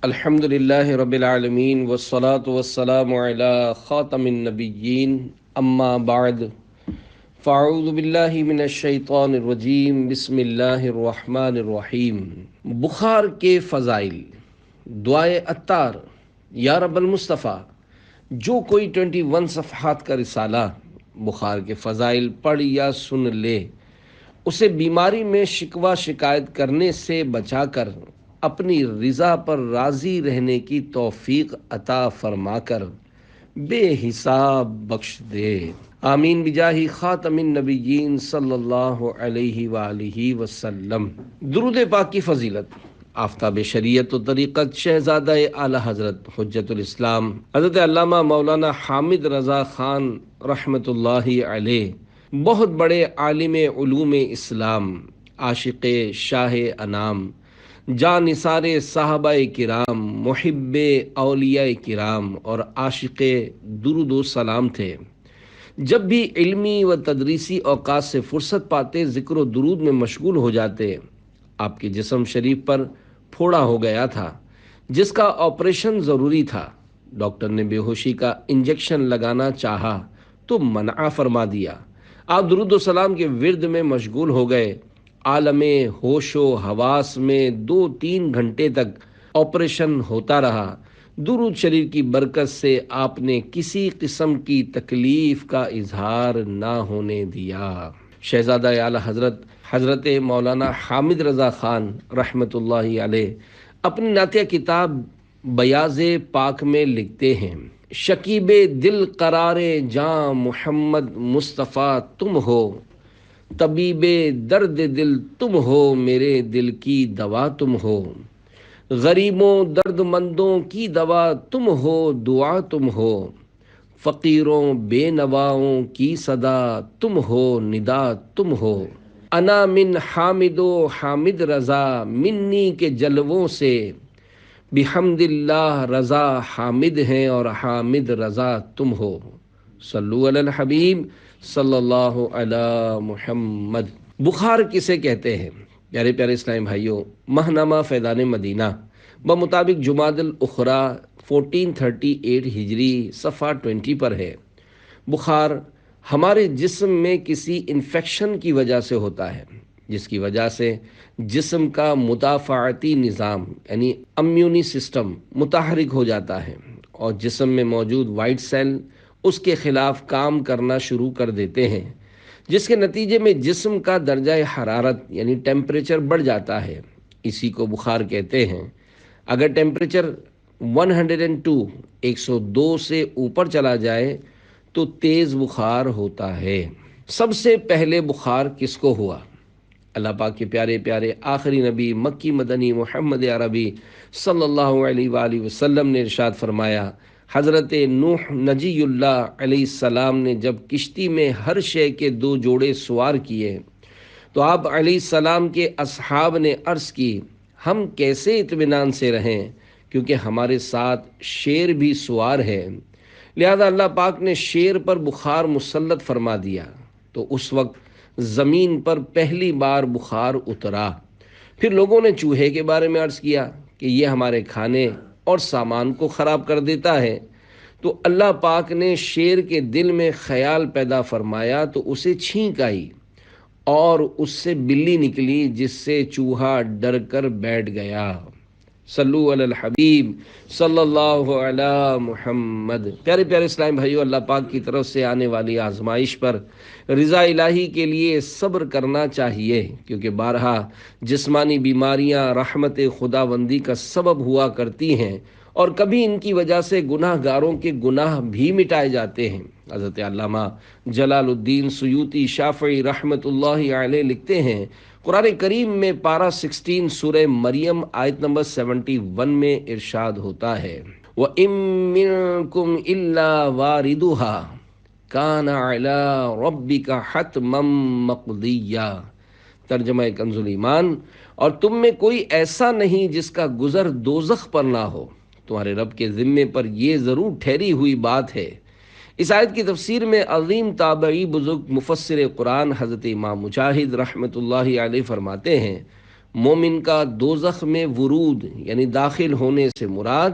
الحمدللہ رب العالمین والصلاة والسلام علی خاتم النبیین اما بعد فاعوذ باللہ من الشیطان الرجیم بسم اللہ الرحمن الرحیم۔ بخار کے فضائل، دعائے عطار۔ یا رب المصطفیٰ، جو کوئی 21 صفحات کا رسالہ بخار کے فضائل پڑھ یا سن لے، اسے بیماری میں شکوہ شکایت کرنے سے بچا کر اپنی رضا پر راضی رہنے کی توفیق عطا فرما کر بے حساب بخش دے، آمین بجاہ خاتم النبیین صلی اللہ علیہ وآلہ وسلم۔ درود پاک کی فضیلت، آفتاب شریعت و طریقت شہزادہ اعلی حضرت حجت الاسلام حضرت علامہ مولانا حامد رضا خان رحمۃ اللہ علیہ، بہت بڑے عالم علوم اسلام، عاشق شاہ انام، جانثار صحابہ کرام، محب اولیاء کرام اور عاشق درود و سلام تھے۔ جب بھی علمی و تدریسی اوقات سے فرصت پاتے ذکر و درود میں مشغول ہو جاتے۔ آپ کے جسم شریف پر پھوڑا ہو گیا تھا جس کا آپریشن ضروری تھا۔ ڈاکٹر نے بے ہوشی کا انجیکشن لگانا چاہا تو منع فرما دیا۔ آپ درود و سلام کے ورد میں مشغول ہو گئے۔ عالم ہوش و حواس میں 2-3 گھنٹے تک آپریشن ہوتا رہا۔ درود شریف کی برکت سے آپ نے کسی قسم کی تکلیف کا اظہار نہ ہونے دیا۔ شہزادہ اعلی حضرت حضرت مولانا حامد رضا خان رحمۃ اللہ علیہ اپنی نعتیہ کتاب بیاض پاک میں لکھتے ہیں: شکیب دل قرار جاں محمد مصطفیٰ تم ہو، طبیب درد دل تم ہو، میرے دل کی دوا تم ہو، غریبوں درد مندوں کی دوا تم ہو، دعا تم ہو، فقیروں بے نواؤں کی صدا تم ہو، ندا تم ہو، انا من حامد و حامد رضا منی کے جلووں سے، بحمد اللہ رضا حامد ہیں اور حامد رضا تم ہو، صلو علی الحبیب صلی اللہ علی محمد۔ بخار کسے کہتے ہیں؟ پیارے پیارے اسلامی بھائیوں، ماہنامہ فیضان مدینہ بمطابق جمادی الاخری 1438 ہجری صفحہ 20 پر ہے: بخار ہمارے جسم میں کسی انفیکشن کی وجہ سے ہوتا ہے، جس کی وجہ سے جسم کا مدافعتی نظام یعنی امیونی سسٹم متحرک ہو جاتا ہے اور جسم میں موجود وائٹ سیل اس کے خلاف کام کرنا شروع کر دیتے ہیں، جس کے نتیجے میں جسم کا درجہ حرارت یعنی ٹیمپریچر بڑھ جاتا ہے۔ اسی کو بخار کہتے ہیں۔ اگر ٹیمپریچر 102 سے اوپر چلا جائے تو تیز بخار ہوتا ہے۔ سب سے پہلے بخار کس کو ہوا؟ اللہ پاک کے پیارے پیارے آخری نبی مکی مدنی محمد عربی صلی اللہ علیہ وآلہ وسلم نے ارشاد فرمایا: حضرت نوح نجی اللہ علیہ السلام نے جب کشتی میں ہر شے کے 2 جوڑے سوار کیے تو آپ علیہ السلام کے اصحاب نے عرض کی: ہم کیسے اطمینان سے رہیں، کیونکہ ہمارے ساتھ شیر بھی سوار ہے۔ لہذا اللہ پاک نے شیر پر بخار مسلط فرما دیا تو اس وقت زمین پر پہلی بار بخار اترا۔ پھر لوگوں نے چوہے کے بارے میں عرض کیا کہ یہ ہمارے کھانے اور سامان کو خراب کر دیتا ہے، تو اللہ پاک نے شیر کے دل میں خیال پیدا فرمایا تو اسے چھینک آئی اور اس سے بلی نکلی، جس سے چوہا ڈر کر بیٹھ گیا۔ صلو علی الحبیب صلی اللہ علی محمد۔ پیارے پیارے اسلام بھائیو، اللہ پاک کی طرف سے آنے والی آزمائش پر رضا الہی کے لیے صبر کرنا چاہیے، کیونکہ بارہا جسمانی بیماریاں رحمت خداوندی کا سبب ہوا کرتی ہیں اور کبھی ان کی وجہ سے گناہ گاروں کے گناہ بھی مٹائے جاتے ہیں۔ حضرت علامہ جلال الدین سیوطی شافعی رحمۃ اللہ علیہ لکھتے ہیں: قرآن کریم میں پارہ 16 سورہ مریم آیت نمبر 71 میں ارشاد ہوتا ہے: وَإِن مِّنكُمْ إِلَّا وَارِدُهَا كَانَ عَلَىٰ رَبِّكَ حَتْمًا مَّقْضِيًّا۔ ترجمہ کنز ایمان: اور تم میں کوئی ایسا نہیں جس کا گزر دوزخ پر نہ ہو، تمہارے رب کے ذمے پر یہ ضرور ٹھہری ہوئی بات ہے۔ اس آیت کی تفسیر میں عظیم تابعی بزرگ مفسر قرآن حضرت امام مجاہد رحمۃ اللہ علیہ فرماتے ہیں: مومن کا دوزخ میں ورود یعنی داخل ہونے سے مراد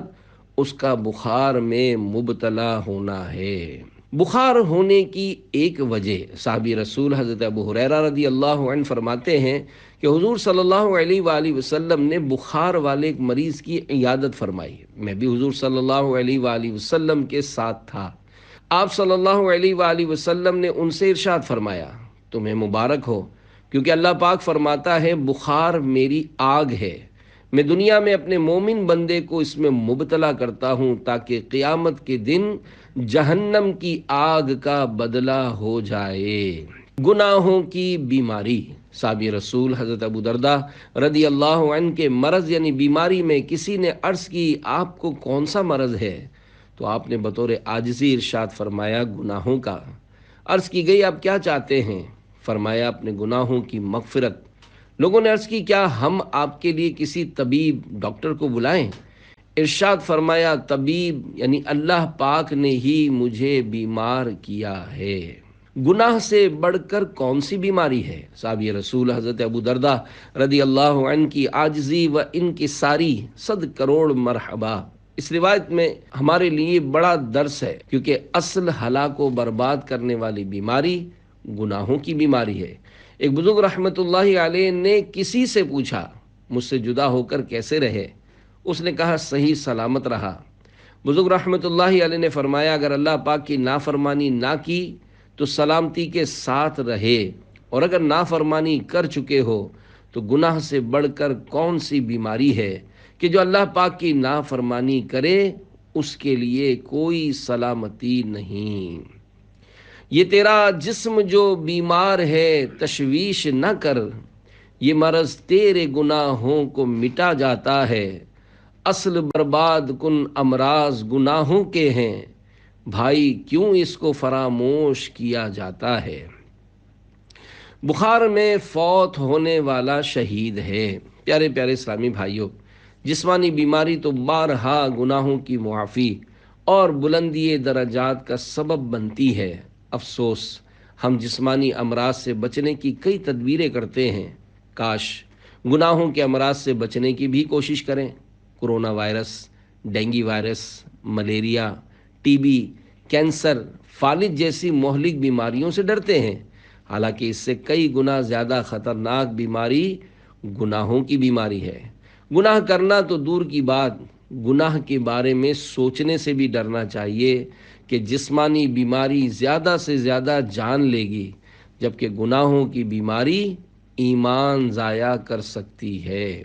اس کا بخار میں مبتلا ہونا ہے۔ بخار ہونے کی ایک وجہ صحابی رسول حضرت ابو ہریرہ رضی اللہ عنہ فرماتے ہیں کہ حضور صلی اللہ علیہ وآلہ وسلم نے بخار والے ایک مریض کی عیادت فرمائی۔ میں بھی حضور صلی اللہ علیہ وآلہ وسلم کے ساتھ تھا۔ آپ صلی اللہ علیہ وآلہ وسلم نے ان سے ارشاد فرمایا، تمہیں مبارک ہو، کیونکہ اللہ پاک فرماتا ہے بخار میری آگ ہے، میں دنیا میں اپنے مومن بندے کو اس میں مبتلا کرتا ہوں تاکہ قیامت کے دن جہنم کی آگ کا بدلہ ہو جائے۔ گناہوں کی بیماری، صحابی رسول حضرت ابو درداء رضی اللہ عنہ کے مرض یعنی بیماری میں کسی نے عرض کی آپ کو کون سا مرض ہے؟ تو آپ نے بطور عاجزی ارشاد فرمایا گناہوں کا۔ عرض کی گئی آپ کیا چاہتے ہیں؟ فرمایا اپنے گناہوں کی مغفرت۔ لوگوں نے عرض کی کیا ہم آپ کے لیے کسی طبیب ڈاکٹر کو بلائیں؟ ارشاد فرمایا طبیب یعنی اللہ پاک نے ہی مجھے بیمار کیا ہے۔ گناہ سے بڑھ کر کون سی بیماری ہے؟ صحابی رسول حضرت ابو درداء رضی اللہ عنہ کی عاجزی و انکساری 100 کروڑ مرحبا۔ اس روایت میں ہمارے لیے بڑا درس ہے، کیونکہ اصل ہلاک و برباد کرنے والی بیماری گناہوں کی بیماری ہے۔ ایک بزرگ رحمت اللہ علیہ نے کسی سے پوچھا مجھ سے جدا ہو کر کیسے رہے؟ اس نے کہا صحیح سلامت رہا۔ بزرگ رحمت اللہ علیہ نے فرمایا اگر اللہ پاک کی نافرمانی نہ کی تو سلامتی کے ساتھ رہے، اور اگر نافرمانی کر چکے ہو تو گناہ سے بڑھ کر کون سی بیماری ہے کہ جو اللہ پاک کی نافرمانی کرے اس کے لیے کوئی سلامتی نہیں۔ یہ تیرا جسم جو بیمار ہے تشویش نہ کر، یہ مرض تیرے گناہوں کو مٹا جاتا ہے، اصل برباد کن امراض گناہوں کے ہیں، بھائی کیوں اس کو فراموش کیا جاتا ہے؟ بخار میں فوت ہونے والا شہید ہے۔ پیارے پیارے اسلامی بھائیوں، جسمانی بیماری تو بارہا گناہوں کی معافی اور بلندی درجات کا سبب بنتی ہے۔ افسوس ہم جسمانی امراض سے بچنے کی کئی تدبیریں کرتے ہیں، کاش گناہوں کے امراض سے بچنے کی بھی کوشش کریں۔ Corona virus, dengue virus, malaria, T B, cancer, فالج جیسی مہلک بیماریوں سے ڈرتے ہیں، حالانکہ اس سے کئی گنا زیادہ خطرناک بیماری گناہوں کی بیماری ہے۔ گناہ کرنا تو دور کی بات، گناہ کے بارے میں سوچنے سے بھی ڈرنا چاہیے کہ جسمانی بیماری زیادہ سے زیادہ جان لے گی، جبکہ گناہوں کی بیماری ایمان ضائع کر سکتی ہے۔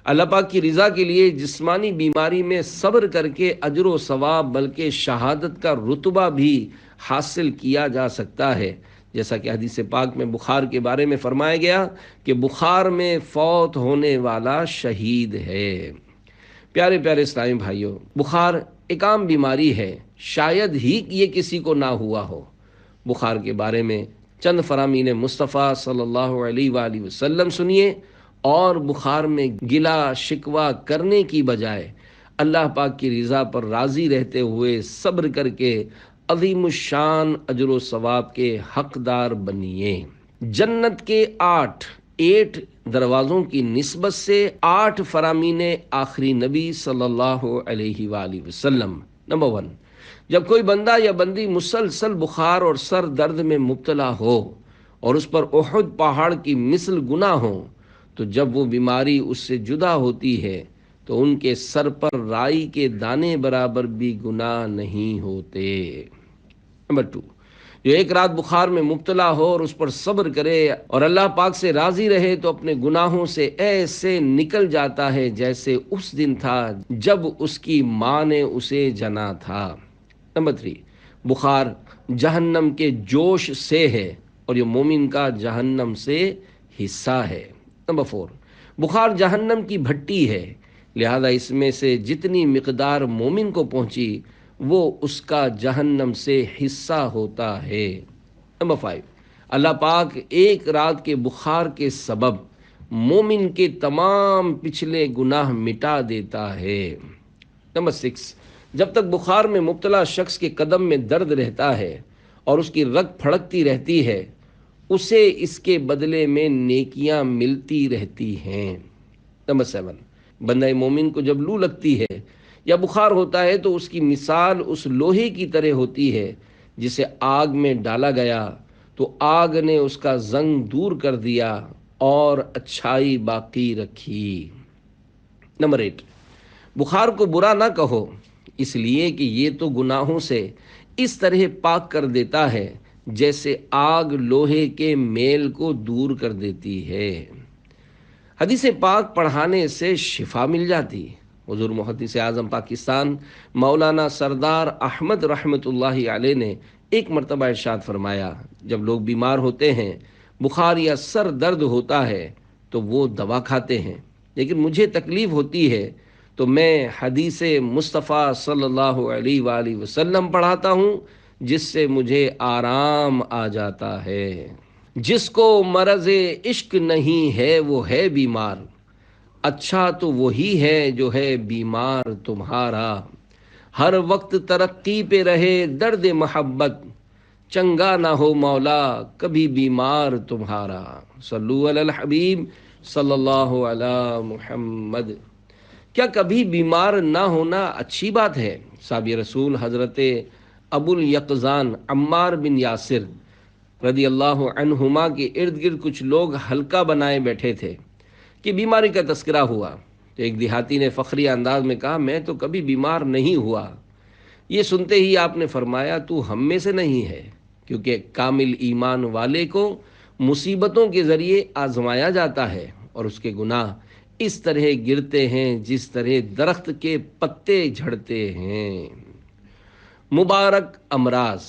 اللہ پاک کی رضا کے لیے جسمانی بیماری میں صبر کر کے اجر و ثواب بلکہ شہادت کا رتبہ بھی حاصل کیا جا سکتا ہے، جیسا کہ حدیث پاک میں بخار کے بارے میں فرمایا گیا کہ بخار میں فوت ہونے والا شہید ہے۔ پیارے پیارے اسلامی بھائیوں، بخار ایک عام بیماری ہے، شاید ہی یہ کسی کو نہ ہوا ہو۔ بخار کے بارے میں چند فرامین مصطفیٰ صلی اللہ علیہ وآلہ وسلم سنیے، اور بخار میں گلا شکوہ کرنے کی بجائے اللہ پاک کی رضا پر راضی رہتے ہوئے صبر کر کے عظیم الشان اجر و ثواب کے حقدار بنیے۔ جنت کے 8 دروازوں کی نسبت سے 8 فرامین آخری نبی صلی اللہ علیہ وآلہ وسلم۔ نمبر 1، جب کوئی بندہ یا بندی مسلسل بخار اور سر درد میں مبتلا ہو اور اس پر احد پہاڑ کی مثل گناہ ہو، تو جب وہ بیماری اس سے جدا ہوتی ہے تو ان کے سر پر رائی کے دانے برابر بھی گناہ نہیں ہوتے۔ نمبر 2، جو ایک رات بخار میں مبتلا ہو اور اس پر صبر کرے اور اللہ پاک سے راضی رہے تو اپنے گناہوں سے ایسے نکل جاتا ہے جیسے اس دن تھا جب اس کی ماں نے اسے جنا تھا۔ نمبر 3، بخار جہنم کے جوش سے ہے اور یہ مومن کا جہنم سے حصہ ہے۔ نمبر 4، بخار جہنم کی بھٹی ہے، لہذا اس میں سے جتنی مقدار مومن کو پہنچی وہ اس کا جہنم سے حصہ ہوتا ہے۔ نمبر 5، اللہ پاک ایک رات کے بخار کے سبب مومن کے تمام پچھلے گناہ مٹا دیتا ہے۔ نمبر 6، جب تک بخار میں مبتلا شخص کے قدم میں درد رہتا ہے اور اس کی رگ پھڑکتی رہتی ہے، اسے اس کے بدلے میں نیکیاں ملتی رہتی ہیں۔ نمبر 7، بندہ مومن کو جب لو لگتی ہے یا بخار ہوتا ہے تو اس کی مثال اس لوہے کی طرح ہوتی ہے جسے آگ میں ڈالا گیا تو آگ نے اس کا زنگ دور کر دیا اور اچھائی باقی رکھی۔ نمبر 8، بخار کو برا نہ کہو، اس لیے کہ یہ تو گناہوں سے اس طرح پاک کر دیتا ہے جیسے آگ لوہے کے میل کو دور کر دیتی ہے۔ حدیث پاک پڑھانے سے شفا مل جاتی۔ حضور محدث اعظم پاکستان مولانا سردار احمد رحمۃ اللہ علیہ نے ایک مرتبہ ارشاد فرمایا، جب لوگ بیمار ہوتے ہیں، بخار یا سر درد ہوتا ہے تو وہ دوا کھاتے ہیں، لیکن مجھے تکلیف ہوتی ہے تو میں حدیث مصطفیٰ صلی اللہ علیہ وآلہ وسلم پڑھاتا ہوں، جس سے مجھے آرام آ جاتا ہے۔ جس کو مرض عشق نہیں ہے وہ ہے بیمار، اچھا تو وہی ہے جو ہے بیمار تمہارا۔ ہر وقت ترقی پہ رہے درد محبت، چنگا نہ ہو مولا کبھی بیمار تمہارا۔ صلو علی الحبیب صلی اللہ علی محمد۔ کیا کبھی بیمار نہ ہونا اچھی بات ہے؟ صحابی رسول حضرت ابو الیقظان عمار بن یاسر رضی اللہ عنہما کے ارد گرد کچھ لوگ حلقہ بنائے بیٹھے تھے کہ بیماری کا تذکرہ ہوا تو ایک دیہاتی نے فخری انداز میں کہا، میں تو کبھی بیمار نہیں ہوا۔ یہ سنتے ہی آپ نے فرمایا، تو ہم میں سے نہیں ہے، کیونکہ کامل ایمان والے کو مصیبتوں کے ذریعے آزمایا جاتا ہے اور اس کے گناہ اس طرح گرتے ہیں جس طرح درخت کے پتے جھڑتے ہیں۔ مبارک امراض۔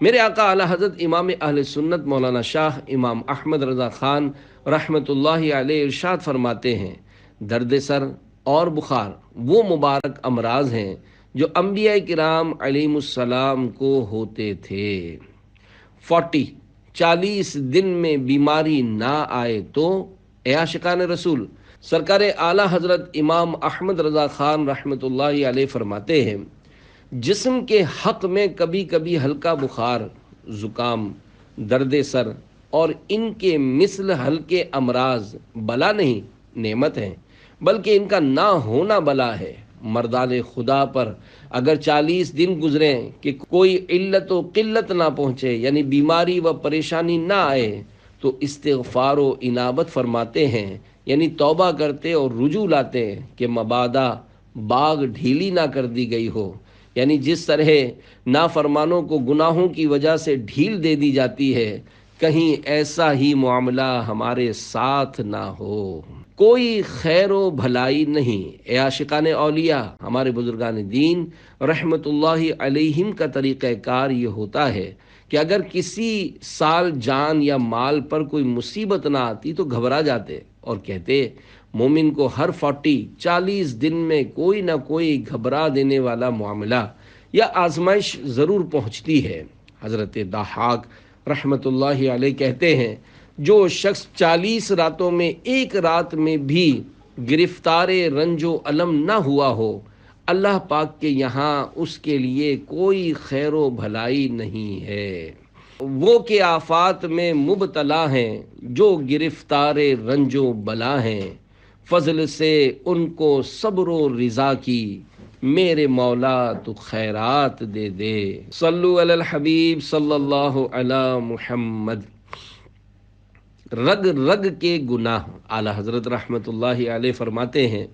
میرے آقا اعلی حضرت امام اہل سنت مولانا شاہ امام احمد رضا خان رحمۃ اللہ علیہ ارشاد فرماتے ہیں، درد سر اور بخار وہ مبارک امراض ہیں جو انبیاء کرام علیہم السلام کو ہوتے تھے۔ 40 دن میں بیماری نہ آئے تو، اے عاشقان رسول، سرکار اعلی حضرت امام احمد رضا خان رحمۃ اللہ علیہ فرماتے ہیں، جسم کے حق میں کبھی کبھی ہلکا بخار، زکام، درد سر اور ان کے مثل ہلکے امراض بلا نہیں، نعمت ہیں، بلکہ ان کا نہ ہونا بلا ہے۔ مردان خدا پر اگر 40 دن گزریں کہ کوئی علت و قلت نہ پہنچے، یعنی بیماری و پریشانی نہ آئے، تو استغفار و انابت فرماتے ہیں، یعنی توبہ کرتے اور رجوع لاتے کہ مبادا باغ ڈھیلی نہ کر دی گئی ہو، یعنی جس طرح نافرمانوں کو گناہوں کی وجہ سے ڈھیل دے دی جاتی ہے، کہیں ایسا ہی معاملہ ہمارے ساتھ نہ ہو۔ کوئی خیر و بھلائی نہیں۔ اے عاشقان اولیاء، ہمارے بزرگان دین رحمت اللہ علیہم کا طریقہ کار یہ ہوتا ہے کہ اگر کسی سال جان یا مال پر کوئی مصیبت نہ آتی تو گھبرا جاتے اور کہتے، مومن کو ہر 40 دن میں کوئی نہ کوئی گھبرا دینے والا معاملہ یا آزمائش ضرور پہنچتی ہے۔ حضرت ضحاک رحمت اللہ علیہ کہتے ہیں، جو شخص 40 راتوں میں ایک رات میں بھی گرفتار رنج و علم نہ ہوا ہو، اللہ پاک کے یہاں اس کے لیے کوئی خیر و بھلائی نہیں ہے۔ وہ کہ آفات میں مبتلا ہیں جو گرفتار رنج و بلا ہیں، فضل سے ان کو صبر و رضا کی، میرے مولا تو خیرات دے دے۔ صلو علی الحبیب صلی اللہ علی محمد۔ رگ رگ کے گناہ۔ اعلی حضرت رحمت اللہ علیہ فرماتے ہیں،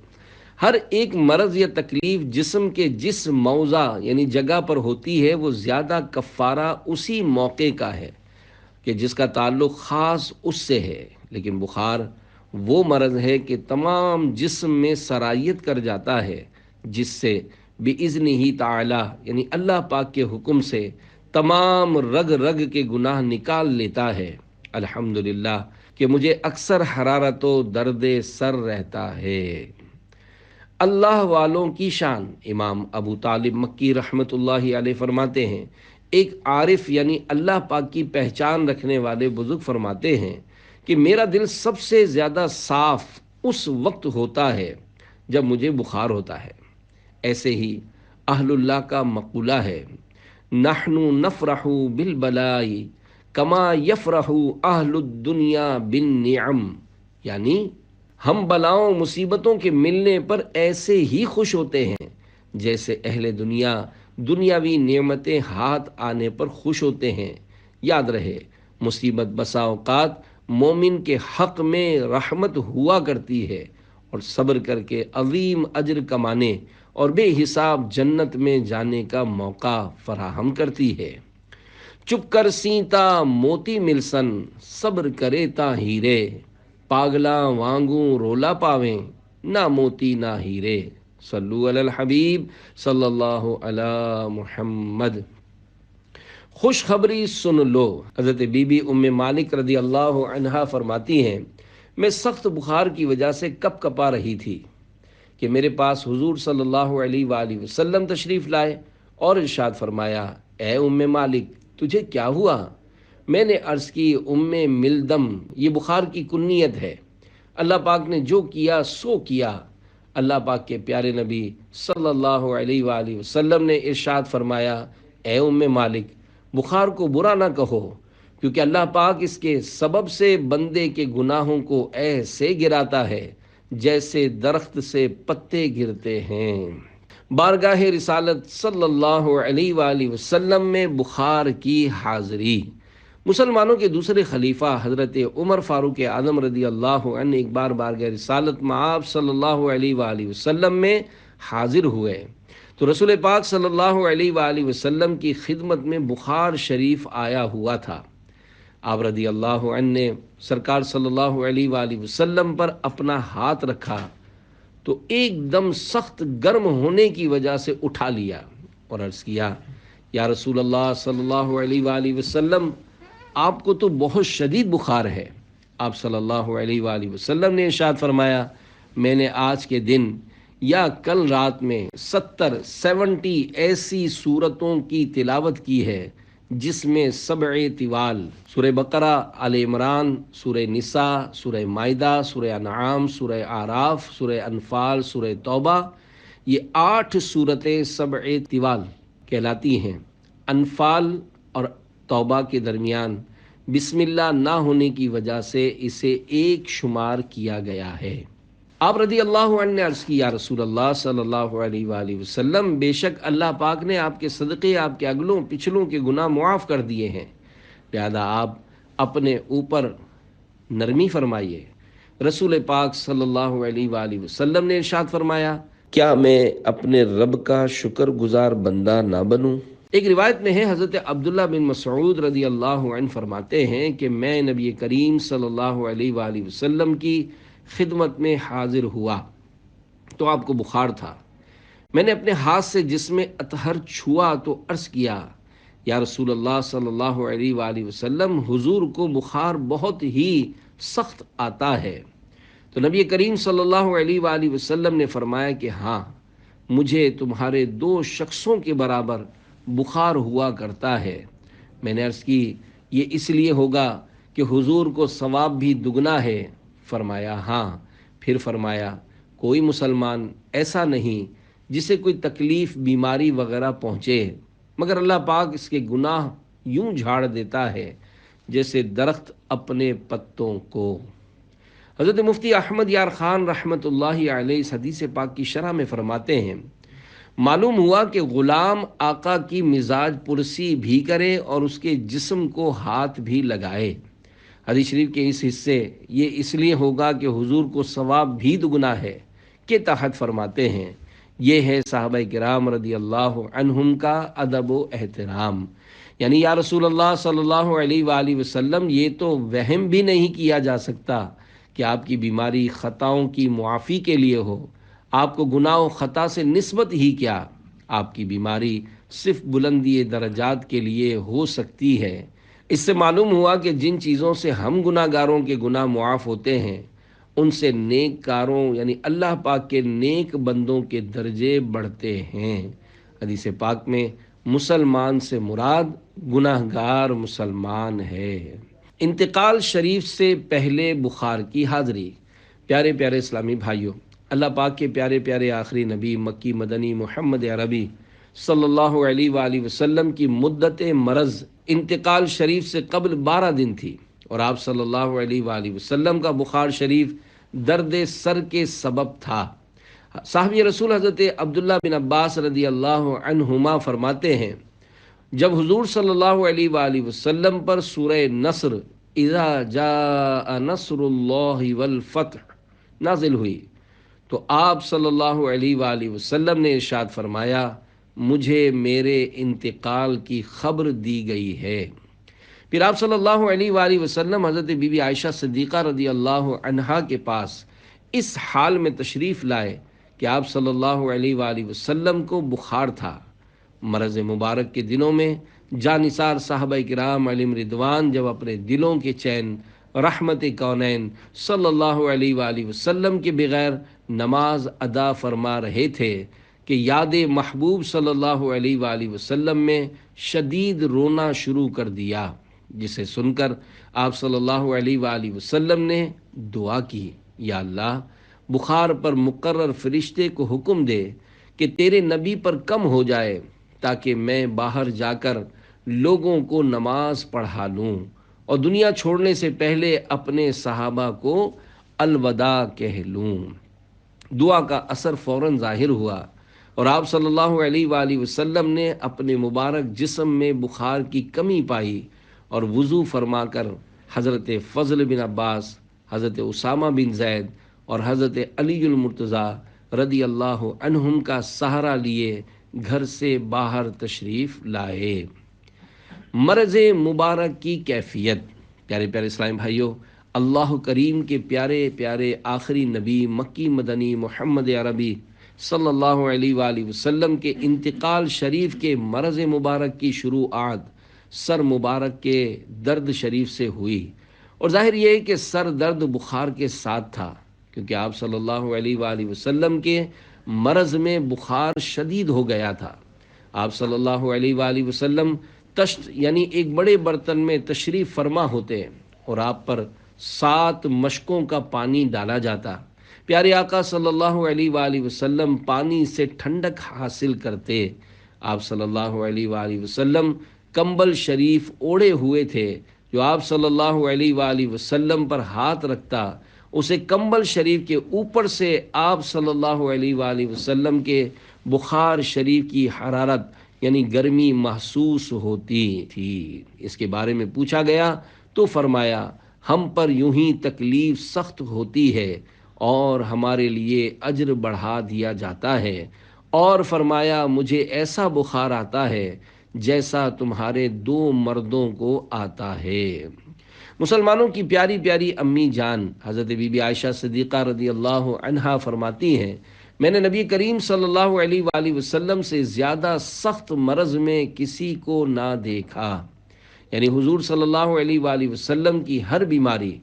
ہر ایک مرض یا تکلیف جسم کے جس موضع یعنی جگہ پر ہوتی ہے وہ زیادہ کفارہ اسی موقع کا ہے کہ جس کا تعلق خاص اس سے ہے، لیکن بخار وہ مرض ہے کہ تمام جسم میں سرایت کر جاتا ہے، جس سے بِإِذْنِهِ تعالی یعنی اللہ پاک کے حکم سے تمام رگ رگ کے گناہ نکال لیتا ہے۔ الحمدللہ کہ مجھے اکثر حرارت و درد سر رہتا ہے۔ اللہ والوں کی شان۔ امام ابو طالب مکی رحمت اللہ علیہ فرماتے ہیں، ایک عارف یعنی اللہ پاک کی پہچان رکھنے والے بزرگ فرماتے ہیں کہ میرا دل سب سے زیادہ صاف اس وقت ہوتا ہے جب مجھے بخار ہوتا ہے۔ ایسے ہی اہل اللہ کا مقولہ ہے، نحن نفرح بالبلاء کما یفرح اہل الدنیا بالنعم، یعنی ہم بلاؤں مصیبتوں کے ملنے پر ایسے ہی خوش ہوتے ہیں جیسے اہل دنیا دنیاوی نعمتیں ہاتھ آنے پر خوش ہوتے ہیں۔ یاد رہے، مصیبت بسا اوقات مومن کے حق میں رحمت ہوا کرتی ہے اور صبر کر کے عظیم اجر کمانے اور بے حساب جنت میں جانے کا موقع فراہم کرتی ہے۔ چپ کر سینتا موتی ملسن، صبر کرے تا ہیرے، پاگلا وانگوں رولا پاویں، نہ موتی نہ ہیرے۔ صلو علی الحبیب صلی اللہ علی محمد۔ خوشخبری سن لو، حضرت بی بی ام مالک رضی اللہ عنہا فرماتی ہیں، میں سخت بخار کی وجہ سے کپ کپا رہی تھی کہ میرے پاس حضور صلی اللہ علیہ وآلہ وسلم تشریف لائے اور ارشاد فرمایا، اے ام مالک تجھے کیا ہوا؟ میں نے عرض کی، ام ملدم، یہ بخار کی کنیت ہے، اللہ پاک نے جو کیا سو کیا۔ اللہ پاک کے پیارے نبی صلی اللہ علیہ وآلہ وسلم نے ارشاد فرمایا، اے ام مالک بخار کو برا نہ کہو، کیونکہ اللہ پاک اس کے سبب سے بندے کے گناہوں کو ایسے گراتا ہے جیسے درخت سے پتے گرتے ہیں۔ بارگاہ رسالت صلی اللہ علیہ وآلہ وسلم میں بخار کی حاضری۔ مسلمانوں کے دوسرے خلیفہ حضرت عمر فاروق اعظم رضی اللہ عنہ ایک بار بارگاہ رسالت میں آپ صلی اللہ علیہ وآلہ وسلم میں حاضر ہوئے تو رسول پاک صلی اللہ علیہ وآلہ وسلم کی خدمت میں بخار شریف آیا ہوا تھا۔ آپ رضی اللہ عنہ نے سرکار صلی اللہ علیہ وآلہ وسلم پر اپنا ہاتھ رکھا تو ایک دم سخت گرم ہونے کی وجہ سے اٹھا لیا اور عرض کیا، یا رسول اللہ صلی اللہ علیہ وآلہ وسلم، آپ کو تو بہت شدید بخار ہے۔ آپ صلی اللہ علیہ وآلہ وسلم نے ارشاد فرمایا، میں نے آج کے دن یا کل رات میں 70 ایسی سورتوں کی تلاوت کی ہے جس میں 7 طوال، سورہ بقرہ، آل عمران، سورہ نساء، سورہ مائدہ، سورہ انعام، سورہ اعراف، سورہ انفال، سورہ توبہ، یہ 8 سورتیں 7 طوال کہلاتی ہیں۔ انفال اور توبہ کے درمیان بسم اللہ نہ ہونے کی وجہ سے اسے ایک شمار کیا گیا ہے۔ آپ رضی اللہ عنہ نے عرض کی، یا رسول اللہ صلی اللہ علیہ وآلہ وسلم، بے شک اللہ پاک نے آپ کے صدقے آپ کے اگلوں پچھلوں کے گناہ معاف کر دیے ہیں، لہذا آپ اپنے اوپر نرمی فرمائیے۔ رسول پاک صلی اللہ علیہ وآلہ وسلم نے ارشاد فرمایا، کیا میں اپنے رب کا شکر گزار بندہ نہ بنوں؟ ایک روایت میں ہے، حضرت عبداللہ بن مسعود رضی اللہ عنہ فرماتے ہیں کہ میں نبی کریم صلی اللہ علیہ وآلہ وسلم کی خدمت میں حاضر ہوا تو آپ کو بخار تھا۔ میں نے اپنے ہاتھ سے جسم اطہر چھوا تو عرض کیا، یا رسول اللہ صلی اللہ علیہ وآلہ وسلم، حضور کو بخار بہت ہی سخت آتا ہے۔ تو نبی کریم صلی اللہ علیہ وآلہ وسلم نے فرمایا کہ ہاں، مجھے تمہارے 2 شخصوں کے برابر بخار ہوا کرتا ہے۔ میں نے عرض کی، یہ اس لیے ہوگا کہ حضور کو ثواب بھی دگنا ہے؟ فرمایا ہاں۔ پھر فرمایا، کوئی مسلمان ایسا نہیں جسے کوئی تکلیف، بیماری وغیرہ پہنچے، مگر اللہ پاک اس کے گناہ یوں جھاڑ دیتا ہے جیسے درخت اپنے پتوں کو۔ حضرت مفتی احمد یار خان رحمۃ اللہ علیہ اس حدیث پاک کی شرح میں فرماتے ہیں، معلوم ہوا کہ غلام آقا کی مزاج پرسی بھی کرے اور اس کے جسم کو ہاتھ بھی لگائے۔ حدیث شریف کے اس حصے یہ اس لیے ہوگا کہ حضور کو ثواب بھی دگنا ہے کے تحت فرماتے ہیں، یہ ہے صحابہ کرام رضی اللہ عنہم کا ادب و احترام۔ یعنی یا رسول اللہ صلی اللہ علیہ وآلہ وسلم، یہ تو وہم بھی نہیں کیا جا سکتا کہ آپ کی بیماری خطاؤں کی معافی کے لیے ہو۔ آپ کو گناہ و خطا سے نسبت ہی کیا، آپ کی بیماری صرف بلندی درجات کے لیے ہو سکتی ہے۔ اس سے معلوم ہوا کہ جن چیزوں سے ہم گناہ گاروں کے گناہ معاف ہوتے ہیں، ان سے نیک کاروں یعنی اللہ پاک کے نیک بندوں کے درجے بڑھتے ہیں۔ حدیث پاک میں مسلمان سے مراد گناہ گار مسلمان ہے۔ انتقال شریف سے پہلے بخار کی حاضری۔ پیارے اسلامی بھائیوں، اللہ پاک کے پیارے آخری نبی مکی مدنی محمد عربی صلی اللہ علیہ وآلہ وسلم کی مدت مرض انتقال شریف سے قبل 12 دن تھی، اور آپ صلی اللہ علیہ وآلہ وسلم کا بخار شریف درد سر کے سبب تھا۔ صحابی رسول حضرت عبداللہ بن عباس رضی اللہ عنہما فرماتے ہیں، جب حضور صلی اللہ علیہ وآلہ وسلم پر سورہ نصر اذا جاء نصر اللہ والفتح نازل ہوئی تو آپ صلی اللہ علیہ وآلہ وسلم نے ارشاد فرمایا، مجھے میرے انتقال کی خبر دی گئی ہے۔ پھر آپ صلی اللہ علیہ وآلہ وسلم حضرت بی بی عائشہ صدیقہ رضی اللہ عنہا کے پاس اس حال میں تشریف لائے کہ آپ صلی اللہ علیہ وآلہ وسلم کو بخار تھا۔ مرض مبارک کے دنوں میں جانثار صحابہ کرام علیہم رضوان جب اپنے دلوں کے چین رحمت کونین صلی اللہ علیہ وآلہ وسلم کے بغیر نماز ادا فرما رہے تھے کہ یاد محبوب صلی اللہ علیہ وآلہ وسلم میں شدید رونا شروع کر دیا، جسے سن کر آپ صلی اللہ علیہ وآلہ وسلم نے دعا کی، یا اللہ بخار پر مقرر فرشتے کو حکم دے کہ تیرے نبی پر کم ہو جائے تاکہ میں باہر جا کر لوگوں کو نماز پڑھا لوں اور دنیا چھوڑنے سے پہلے اپنے صحابہ کو الوداع کہہ لوں۔ دعا کا اثر فوراً ظاہر ہوا اور آپ صلی اللہ علیہ وآلہ وسلم نے اپنے مبارک جسم میں بخار کی کمی پائی اور وضو فرما کر حضرت فضل بن عباس، حضرت اسامہ بن زید اور حضرت علی المرتضیٰ رضی اللہ عنہم کا سہارا لیے گھر سے باہر تشریف لائے۔ مرض مبارک کی کیفیت۔ پیارے پیارے اسلامی بھائیوں، اللہ کریم کے پیارے پیارے آخری نبی مکی مدنی محمد عربی صلی اللہ علیہ وآلہ وسلم کے انتقال شریف کے مرض مبارک کی شروعات سر مبارک کے درد شریف سے ہوئی، اور ظاہر یہ ہے کہ سر درد بخار کے ساتھ تھا، کیونکہ آپ صلی اللہ علیہ وآلہ وسلم کے مرض میں بخار شدید ہو گیا تھا۔ آپ صلی اللہ علیہ وآلہ وسلم تشت یعنی ایک بڑے برتن میں تشریف فرما ہوتے اور آپ پر 7 مشکوں کا پانی ڈالا جاتا۔ پیارے آقا صلی اللہ علیہ وآلہ وسلم پانی سے ٹھنڈک حاصل کرتے۔ آپ صلی اللہ علیہ وآلہ وسلم کمبل شریف اوڑھے ہوئے تھے، جو آپ صلی اللہ علیہ وآلہ وسلم پر ہاتھ رکھتا اسے کمبل شریف کے اوپر سے آپ صلی اللہ علیہ وآلہ وسلم کے بخار شریف کی حرارت یعنی گرمی محسوس ہوتی تھی۔ اس کے بارے میں پوچھا گیا تو فرمایا، ہم پر یوں ہی تکلیف سخت ہوتی ہے اور ہمارے لیے اجر بڑھا دیا جاتا ہے، اور فرمایا مجھے ایسا بخار آتا ہے جیسا تمہارے 2 مردوں کو آتا ہے۔ مسلمانوں کی پیاری پیاری امی جان حضرت بی بی عائشہ صدیقہ رضی اللہ عنہا فرماتی ہیں، میں نے نبی کریم صلی اللہ علیہ وآلہ وسلم سے زیادہ سخت مرض میں کسی کو نہ دیکھا، یعنی حضور صلی اللہ علیہ وآلہ وسلم کی ہر بیماری،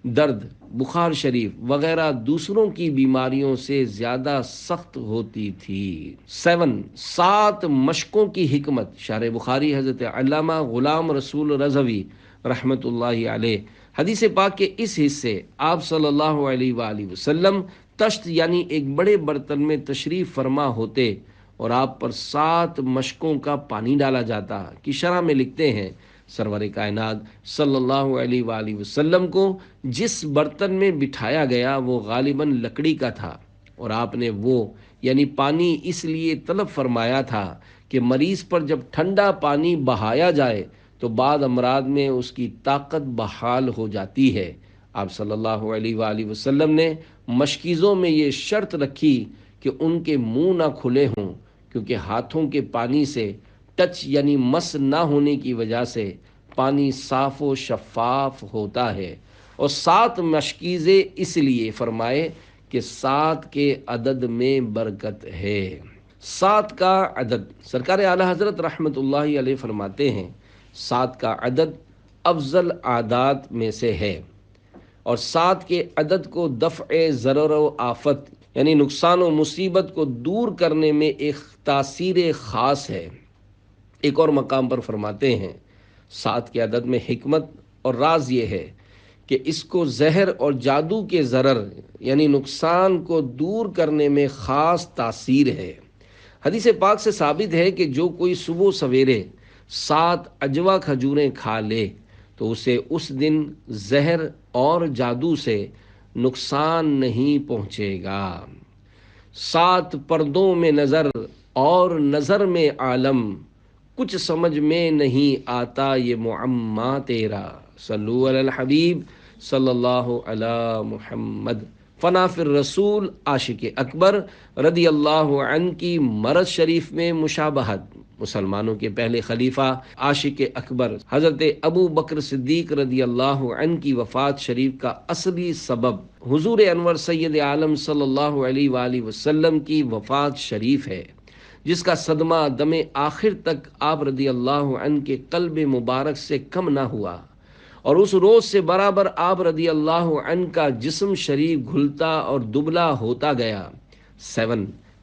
درد، بخار شریف وغیرہ دوسروں کی بیماریوں سے زیادہ سخت ہوتی تھی۔ 7 مشکوں کی حکمت۔ شارح بخاری حضرت علامہ غلام رسول رضوی رحمۃ اللہ علیہ حدیث پاک کے اس حصے آپ صلی اللہ علیہ وآلہ وسلم تشت یعنی ایک بڑے برتن میں تشریف فرما ہوتے اور آپ پر 7 مشکوں کا پانی ڈالا جاتا کی شرح میں لکھتے ہیں، سرور کائنات صلی اللہ علیہ وآلہ وسلم کو جس برتن میں بٹھایا گیا وہ غالباً لکڑی کا تھا، اور آپ نے وہ یعنی پانی اس لیے طلب فرمایا تھا کہ مریض پر جب ٹھنڈا پانی بہایا جائے تو بعض امراض میں اس کی طاقت بحال ہو جاتی ہے۔ آپ صلی اللہ علیہ وآلہ وسلم نے مشکیزوں میں یہ شرط رکھی کہ ان کے منہ نہ کھلے ہوں، کیونکہ ہاتھوں کے پانی سے ٹچ یعنی مس نہ ہونے کی وجہ سے پانی صاف و شفاف ہوتا ہے، اور 7 مشکیزیں اس لیے فرمائے کہ 7 کے عدد میں برکت ہے۔ 7 کا عدد، سرکار اعلیٰ حضرت رحمۃ اللہ علیہ فرماتے ہیں، 7 کا عدد افضل اعداد میں سے ہے، اور 7 کے عدد کو دفع ضرر و آفت یعنی نقصان و مصیبت کو دور کرنے میں ایک تاثیر خاص ہے۔ ایک اور مقام پر فرماتے ہیں، 7 کے عدد میں حکمت اور راز یہ ہے کہ اس کو زہر اور جادو کے ضرر یعنی نقصان کو دور کرنے میں خاص تاثیر ہے۔ حدیث پاک سے ثابت ہے کہ جو کوئی صبح سویرے 7 اجوا کھجوریں کھا لے تو اسے اس دن زہر اور جادو سے نقصان نہیں پہنچے گا۔ 7 پردوں میں نظر اور نظر میں عالم، کچھ سمجھ میں نہیں آتا یہ معمہ تیرا۔ صلو علی الحبیب صلی اللہ علی محمد۔ فنا فی الرسول عاشق اکبر رضی اللہ عنہ کی مرض شریف میں مشابہت۔ مسلمانوں کے پہلے خلیفہ عاشق اکبر حضرت ابو بکر صدیق رضی اللہ عنہ کی وفات شریف کا اصلی سبب حضور انور سید عالم صلی اللہ علیہ وآلہ وسلم کی وفات شریف ہے، جس کا صدمہ دم آخر تک آپ رضی اللہ عنہ کے قلب مبارک سے کم نہ ہوا، اور اس روز سے برابر آپ رضی اللہ عنہ کا جسم شریف گھلتا اور دبلا ہوتا گیا۔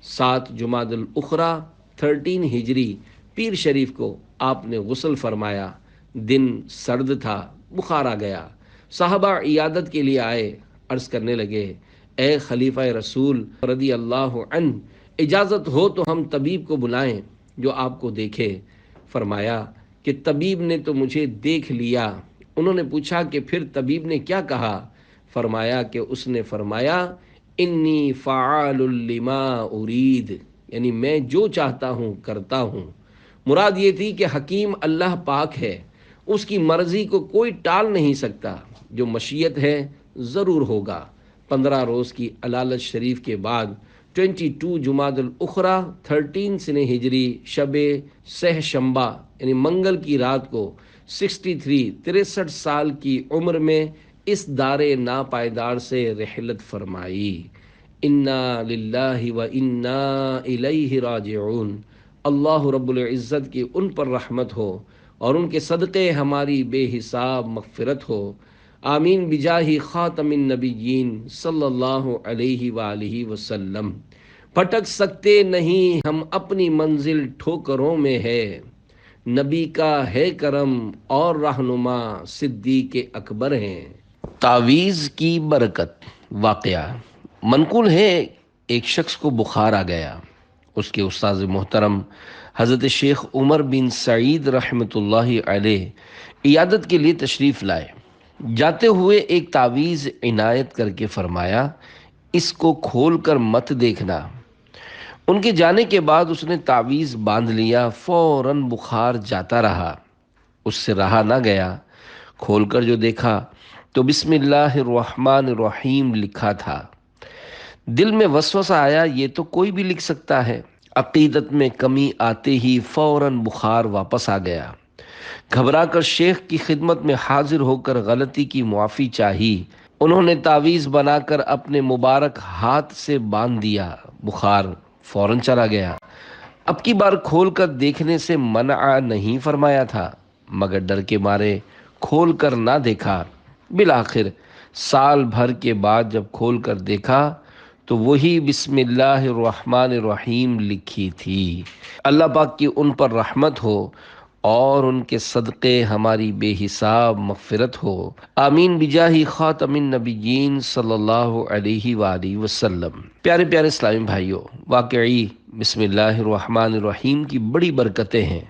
7 جمادی الاخری 13 ہجری پیر شریف کو آپ نے غسل فرمایا۔ دن سرد تھا، بخار آ گیا۔ صحابہ عیادت کے لیے آئے، عرض کرنے لگے، اے خلیفہ رسول رضی اللہ عنہ، اجازت ہو تو ہم طبیب کو بلائیں جو آپ کو دیکھے۔ فرمایا کہ طبیب نے تو مجھے دیکھ لیا۔ انہوں نے پوچھا کہ پھر طبیب نے کیا کہا؟ فرمایا کہ اس نے فرمایا انی فعال لما ارید، یعنی میں جو چاہتا ہوں کرتا ہوں۔ مراد یہ تھی کہ حکیم اللہ پاک ہے، اس کی مرضی کو کوئی ٹال نہیں سکتا، جو مشیت ہے ضرور ہوگا۔ 15 روز کی علالت شریف کے بعد 22 جمادی الاخری 13 سنہ ہجری شب سہ شنبہ یعنی منگل کی رات کو 63 سال کی عمر میں اس دار ناپائیدار سے رحلت فرمائی۔ انا للہ و انا الیہ راجعون۔ اللہ رب العزت کی ان پر رحمت ہو اور ان کے صدقے ہماری بے حساب مغفرت ہو، آمین بجاہ خاتم النبیین صلی اللہ علیہ وآلہ وسلم۔ پھٹک سکتے نہیں ہم اپنی منزل ٹھوکروں میں ہے، نبی کا ہے کرم اور رہنما صدیق اکبر ہیں۔ تعویذ کی برکت۔ واقعہ منقول ہے، ایک شخص کو بخار آ گیا۔ اس کے استاذ محترم حضرت شیخ عمر بن سعید رحمۃ اللہ علیہ عیادت کے لیے تشریف لائے۔ جاتے ہوئے ایک تعویذ عنایت کر کے فرمایا، اس کو کھول کر مت دیکھنا۔ ان کے جانے کے بعد اس نے تعویذ باندھ لیا، فوراً بخار جاتا رہا۔ اس سے رہا نہ گیا، کھول کر جو دیکھا تو بسم اللہ الرحمن الرحیم لکھا تھا۔ دل میں وسوسہ آیا، یہ تو کوئی بھی لکھ سکتا ہے۔ عقیدت میں کمی آتے ہی فوراً بخار واپس آ گیا۔ گھبرا کر شیخ کی خدمت میں حاضر ہو کر غلطی کی معافی چاہی۔ انہوں نے تعویذ بنا کر اپنے مبارک ہاتھ سے باندھ دیا، بخار فوراً چلا گیا۔ اب کی بار کھول کر دیکھنے سے منع نہیں فرمایا تھا، مگر ڈر کے مارے کھول کر نہ دیکھا۔ بالآخر سال بھر کے بعد جب کھول کر دیکھا تو وہی بسم اللہ الرحمن الرحیم لکھی تھی۔ اللہ پاک کی ان پر رحمت ہو اور ان کے صدقے ہماری بے حساب مغفرت ہو، آمین بجاہ خاتم النبیین صلی اللہ علیہ وآلہ وسلم۔ پیارے پیارے اسلامی بھائیوں، واقعی بسم اللہ الرحمن الرحیم کی بڑی برکتیں ہیں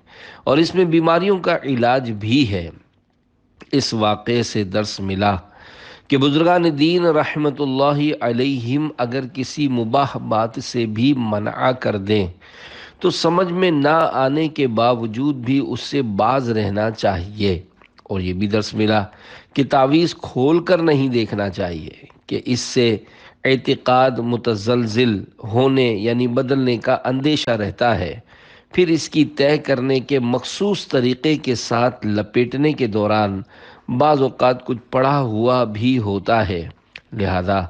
اور اس میں بیماریوں کا علاج بھی ہے۔ اس واقعے سے درس ملا کہ بزرگان دین رحمت اللہ علیہم اگر کسی مباح بات سے بھی منع کر دیں تو سمجھ میں نہ آنے کے باوجود بھی اس سے باز رہنا چاہیے۔ اور یہ بھی درس ملا کہ تعویذ کھول کر نہیں دیکھنا چاہیے کہ اس سے اعتقاد متزلزل ہونے یعنی بدلنے کا اندیشہ رہتا ہے۔ پھر اس کی طے کرنے کے مخصوص طریقے کے ساتھ لپیٹنے کے دوران بعض اوقات کچھ پڑا ہوا بھی ہوتا ہے، لہذا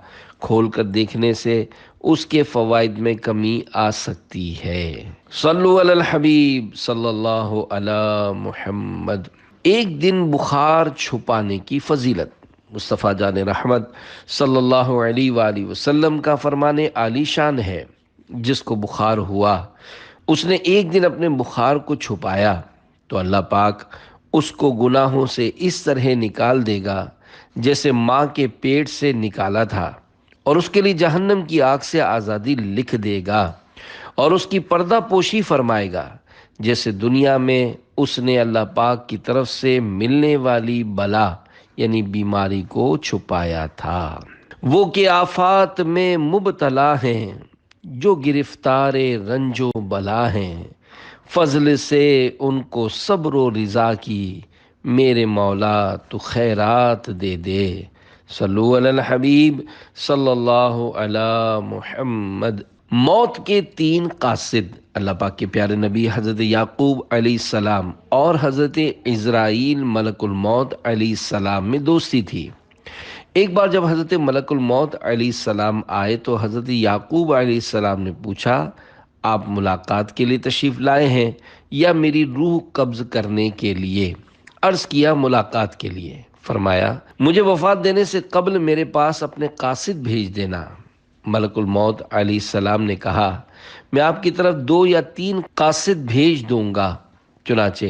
کھول کر دیکھنے سے اس کے فوائد میں کمی آ سکتی ہے۔ صلو علی الحبیب صلی اللہ علی محمد۔ ایک دن بخار چھپانے کی فضیلت۔ مصطفیٰ جان رحمت صلی اللہ علیہ وآلہ وسلم کا فرمان عالی شان ہے، جس کو بخار ہوا اس نے ایک دن اپنے بخار کو چھپایا تو اللہ پاک اس کو گناہوں سے اس طرح نکال دے گا جیسے ماں کے پیٹ سے نکالا تھا، اور اس کے لیے جہنم کی آگ سے آزادی لکھ دے گا، اور اس کی پردہ پوشی فرمائے گا، جیسے دنیا میں اس نے اللہ پاک کی طرف سے ملنے والی بلا یعنی بیماری کو چھپایا تھا۔ وہ کہ آفات میں مبتلا ہیں، جو گرفتار رنج و بلا ہیں، فضل سے ان کو صبر و رضا کی، میرے مولا تو خیرات دے دے۔ صلو علی الحبیب صلی اللہ علی محمد۔ موت کے تین قاصد، اللہ پاک کے پیارے نبی حضرت یعقوب علیہ السلام اور حضرت عزرائیل ملک الموت علیہ السلام میں دوستی تھی۔ ایک بار جب حضرت ملک الموت علیہ السلام آئے تو حضرت یعقوب علیہ السلام نے پوچھا، آپ ملاقات کے لیے تشریف لائے ہیں یا میری روح قبض کرنے کے لیے؟ عرض کیا ملاقات کے لیے۔ فرمایا مجھے وفات دینے سے قبل میرے پاس اپنے قاصد بھیج دینا۔ ملک الموت علیہ السلام نے کہا میں آپ کی طرف 2 یا 3 قاصد بھیج دوں گا۔ چنانچہ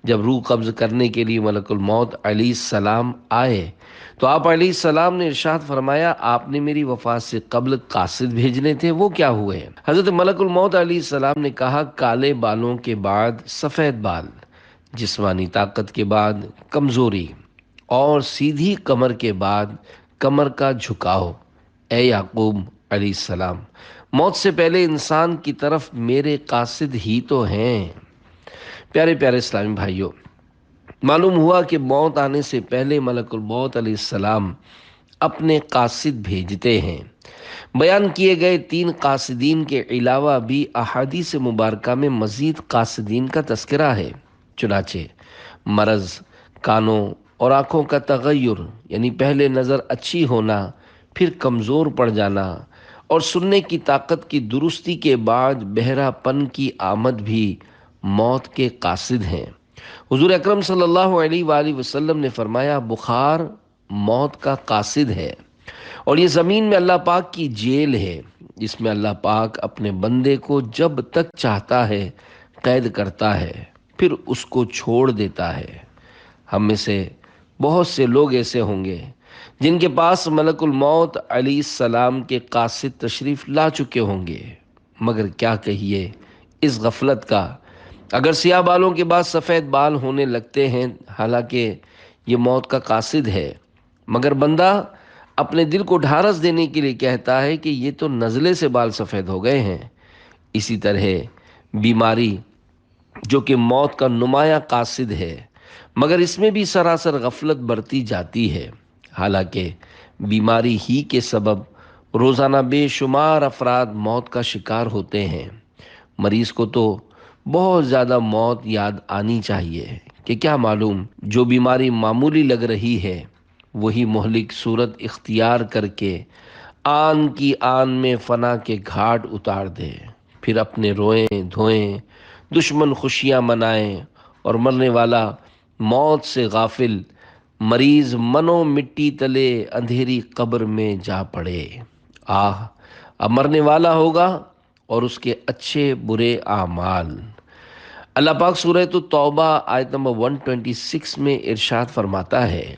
جب روح قبض کرنے کے لیے ملک الموت علیہ السلام آئے تو آپ علیہ السلام نے ارشاد فرمایا آپ نے میری وفات سے قبل قاصد بھیجنے تھے، وہ کیا ہوئے؟ حضرت ملک الموت علیہ السلام نے کہا کالے بالوں کے بعد سفید بال، جسمانی طاقت کے بعد کمزوری اور سیدھی کمر کے بعد کمر کا جھکاؤ۔ اے یعقوب علیہ السلام، موت سے پہلے انسان کی طرف میرے قاصد ہی تو ہیں۔ پیارے پیارے اسلامی بھائیوں، معلوم ہوا کہ موت آنے سے پہلے ملک الموت علیہ السلام اپنے قاصد بھیجتے ہیں۔ بیان کیے گئے 3 قاصدین کے علاوہ بھی احادیث مبارکہ میں مزید قاصدین کا تذکرہ ہے۔ چنانچہ مرض، کانوں اور آنکھوں کا تغیر یعنی پہلے نظر اچھی ہونا، پھر کمزور پڑ جانا، اور سننے کی طاقت کی درستی کے بعد بہرا پن کی آمد بھی موت کے قاصد ہیں۔ حضور اکرم صلی اللہ علیہ وآلہ وسلم نے فرمایا بخار موت کا قاصد ہے، اور یہ زمین میں اللہ پاک کی جیل ہے جس میں اللہ پاک اپنے بندے کو جب تک چاہتا ہے قید کرتا ہے، پھر اس کو چھوڑ دیتا ہے۔ ہم میں سے بہت سے لوگ ایسے ہوں گے جن کے پاس ملک الموت علیہ السلام کے قاصد تشریف لا چکے ہوں گے، مگر کیا کہیے اس غفلت کا، اگر سیاہ بالوں کے بعد سفید بال ہونے لگتے ہیں، حالانکہ یہ موت کا قاصد ہے، مگر بندہ اپنے دل کو ڈھارس دینے کے لیے کہتا ہے کہ یہ تو نزلے سے بال سفید ہو گئے ہیں۔ اسی طرح بیماری جو کہ موت کا نمایاں قاصد ہے، مگر اس میں بھی سراسر غفلت برتی جاتی ہے، حالانکہ بیماری ہی کے سبب روزانہ بے شمار افراد موت کا شکار ہوتے ہیں۔ مریض کو تو بہت زیادہ موت یاد آنی چاہیے کہ کیا معلوم جو بیماری معمولی لگ رہی ہے وہی مہلک صورت اختیار کر کے آن کی آن میں فنا کے گھاٹ اتار دے، پھر اپنے روئیں دھوئیں، دشمن خوشیاں منائیں، اور مرنے والا موت سے غافل مریض منو مٹی تلے اندھیری قبر میں جا پڑے۔ اب مرنے والا ہوگا اور اس کے اچھے برے اعمال۔ اللہ پاک سورہ توبہ آیت نمبر 126 میں ارشاد فرماتا ہے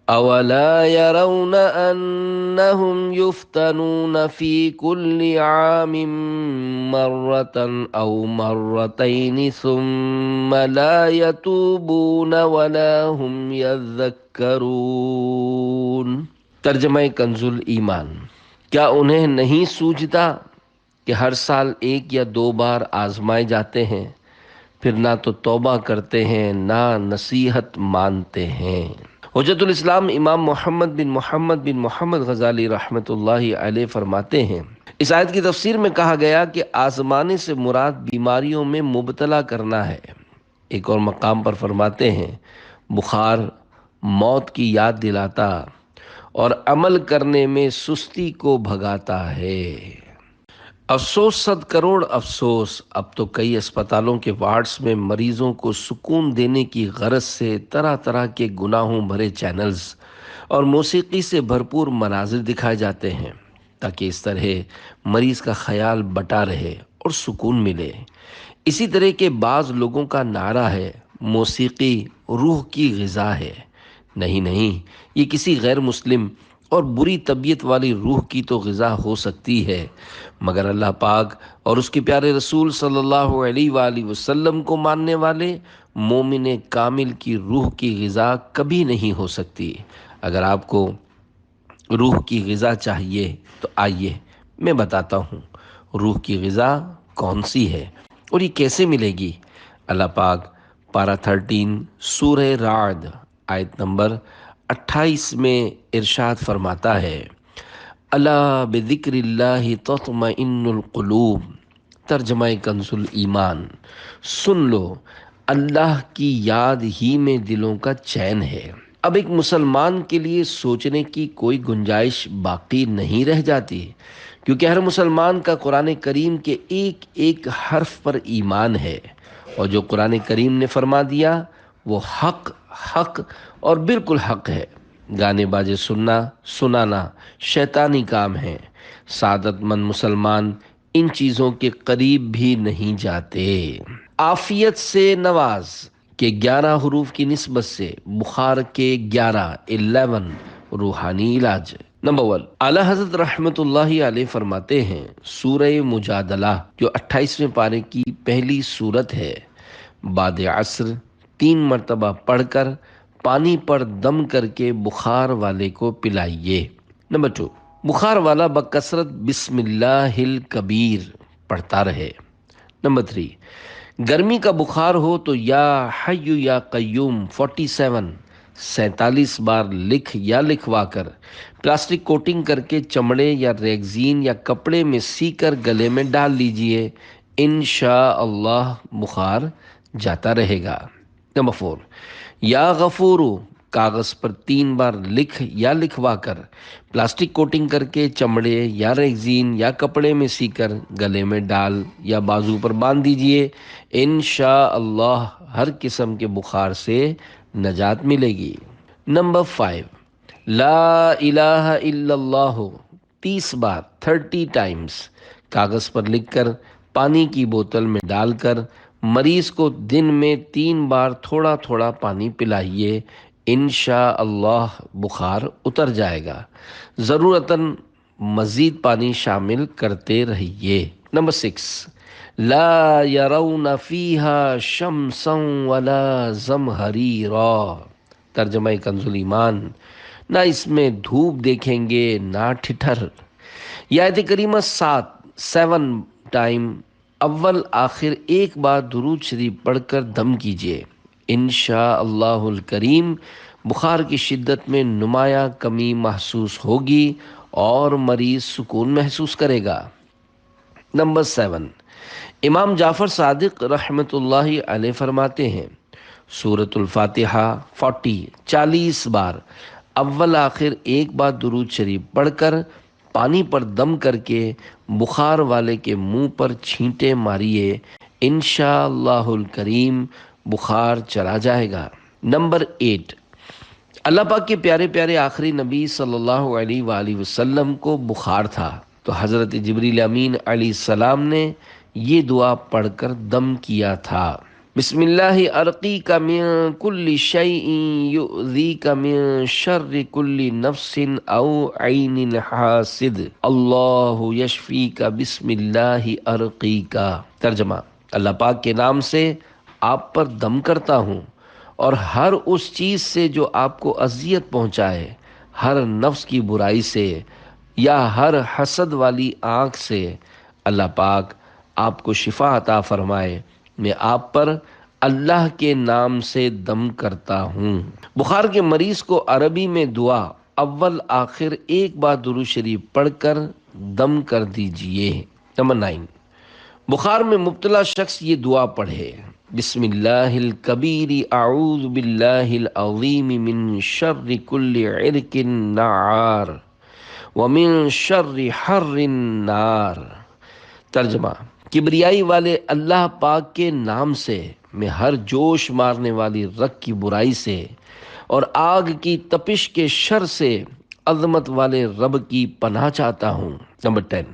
اولا يرون انهم يفتنون في كل عام مرة او مرتين ثم لا يتوبون ولا هم يذكرون۔ ترجمہ کنز ایمان، کیا انہیں نہیں سوجھتا کہ ہر سال 1 یا 2 بار آزمائے جاتے ہیں، پھر نہ تو توبہ کرتے ہیں نہ نصیحت مانتے ہیں۔ حجت الاسلام امام محمد بن محمد غزالی رحمۃ اللہ علیہ فرماتے ہیں اس آیت کی تفسیر میں کہا گیا کہ آزمانے سے مراد بیماریوں میں مبتلا کرنا ہے۔ ایک اور مقام پر فرماتے ہیں بخار موت کی یاد دلاتا اور عمل کرنے میں سستی کو بھگاتا ہے۔ افسوس 100 کروڑ افسوس، اب تو کئی اسپتالوں کے وارڈز میں مریضوں کو سکون دینے کی غرض سے طرح طرح کے گناہوں بھرے چینلز اور موسیقی سے بھرپور مناظر دکھائے جاتے ہیں تاکہ اس طرح مریض کا خیال بٹا رہے اور سکون ملے۔ اسی طرح کے بعض لوگوں کا نعرہ ہے موسیقی روح کی غذا ہے۔ نہیں، یہ کسی غیر مسلم اور بری طبیعت والی روح کی تو غذا ہو سکتی ہے، مگر اللہ پاک اور اس کے پیارے رسول صلی اللہ علیہ وآلہ وسلم کو ماننے والے مومن کامل کی روح کی غذا کبھی نہیں ہو سکتی۔ اگر آپ کو روح کی غذا چاہیے تو آئیے میں بتاتا ہوں روح کی غذا کون سی ہے اور یہ کیسے ملے گی۔ اللہ پاک پارہ 13 سورہ رعد آیت نمبر 28 میں ارشاد فرماتا ہے، الا بذکر اللہ تطمئن القلوب، ترجمہ کنز ایمان، سن لو اللہ کی یاد ہی میں دلوں کا چین ہے۔ اب ایک مسلمان کے لیے سوچنے کی کوئی گنجائش باقی نہیں رہ جاتی، کیونکہ ہر مسلمان کا قرآن کریم کے ایک ایک حرف پر ایمان ہے، اور جو قرآن کریم نے فرما دیا وہ حق اور بالکل حق ہے۔ گانے باجے سنانا شیطانی کام ہے۔ سعادت مند مسلمان ان چیزوں کے قریب بھی نہیں جاتے۔ عافیت سے نواز کے 11 حروف کی نسبت سے بخار کے 11 روحانی علاج۔ نمبر 1، اعلی حضرت رحمت اللہ علیہ فرماتے ہیں، سورہ مجادلہ جو 28ویں پارے کی پہلی سورت ہے، بعد عصر 3 مرتبہ پڑھ کر پانی پر دم کر کے بخار والے کو پلائیے۔ نمبر 2، بخار والا بکثرت بسم اللہ الکبیر پڑھتا رہے۔ نمبر 3، گرمی کا بخار ہو تو یا حی یا قیوم 47 بار لکھ یا لکھوا کر پلاسٹک کوٹنگ کر کے چمڑے یا ریگزین یا کپڑے میں سی کر گلے میں ڈال لیجئے، انشاءاللہ بخار جاتا رہے گا۔ نمبر 4، یا غفورو کاغذ پر 3 بار لکھ یا لکھوا کر پلاسٹک کوٹنگ کر کے چمڑے یا ریگزین یا کپڑے میں سی کر گلے میں ڈال یا بازو پر باندھ دیجئے، انشاءاللہ ہر قسم کے بخار سے نجات ملے گی۔ نمبر 5، لا الہ الا اللہ 30 بار 30 ٹائمز کاغذ پر لکھ کر پانی کی بوتل میں ڈال کر مریض کو دن میں 3 بار تھوڑا تھوڑا پانی پلائیے، انشاءاللہ بخار اتر جائے گا۔ ضرورتاً مزید پانی شامل کرتے رہیے۔ نمبر 6، لا یرون فیہا شمسا ولا زمہریرا، ترجمہ کنز ایمان، نہ اس میں دھوپ دیکھیں گے نہ ٹھٹھر۔ یہ آیت کریمہ 7 ٹائم اول آخر ایک بار درود شریف پڑھ کر دم کیجیے، انشاءاللہ الکریم بخار کی شدت میں نمایاں کمی محسوس ہوگی اور مریض سکون محسوس کرے گا۔ نمبر 7، امام جعفر صادق رحمت اللہ علیہ فرماتے ہیں، سورۃ الفاتحہ 40 بار اول آخر ایک بار درود شریف پڑھ کر پانی پر دم کر کے بخار والے کے منہ پر چھینٹے ماریے، انشاءاللہ الکریم بخار چلا جائے گا۔ نمبر 8، اللہ پاک کے پیارے پیارے آخری نبی صلی اللہ علیہ وآلہ وسلم کو بخار تھا، تو حضرت جبریل امین علیہ السلام نے یہ دعا پڑھ کر دم کیا تھا، بسم اللہ ارقیک من کل شیء یؤذیک من شر کل نفس او عین حاسد، اللہ یشفیک بسم اللہ ارقیک۔ ترجمہ، اللہ پاک کے نام سے آپ پر دم کرتا ہوں اور ہر اس چیز سے جو آپ کو اذیت پہنچائے، ہر نفس کی برائی سے یا ہر حسد والی آنکھ سے، اللہ پاک آپ کو شفا عطا فرمائے۔ میں آپ پر اللہ کے نام سے دم کرتا ہوں۔ بخار کے مریض کو عربی میں دعا اول آخر ایک بار درود شریف پڑھ کر دم کر دیجئے۔ نمبر 9، بخار میں مبتلا شخص یہ دعا پڑھے، بسم اللہ الکبیر اعوذ باللہ العظیم من شر کل عرق نعار ومن شر حر النار۔ ترجمہ، کبریائی والے اللہ پاک کے نام سے میں ہر جوش مارنے والی رگ کی برائی سے اور آگ کی تپش کے شر سے عظمت والے رب کی پناہ چاہتا ہوں۔ نمبر 10،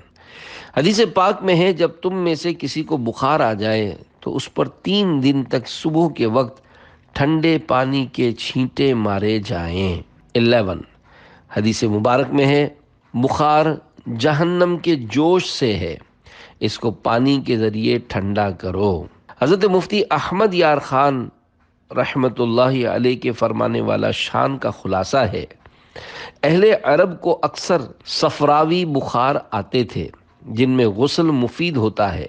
حدیث پاک میں ہے، جب تم میں سے کسی کو بخار آ جائے تو اس پر 3 دن تک صبح کے وقت ٹھنڈے پانی کے چھینٹے مارے جائیں۔ 11، حدیث مبارک میں ہے بخار جہنم کے جوش سے ہے، اس کو پانی کے ذریعے ٹھنڈا کرو۔ حضرت مفتی احمد یار خان رحمت اللہ علیہ کے فرمانے والا شان کا خلاصہ ہے، اہل عرب کو اکثر صفراوی بخار آتے تھے جن میں غسل مفید ہوتا ہے۔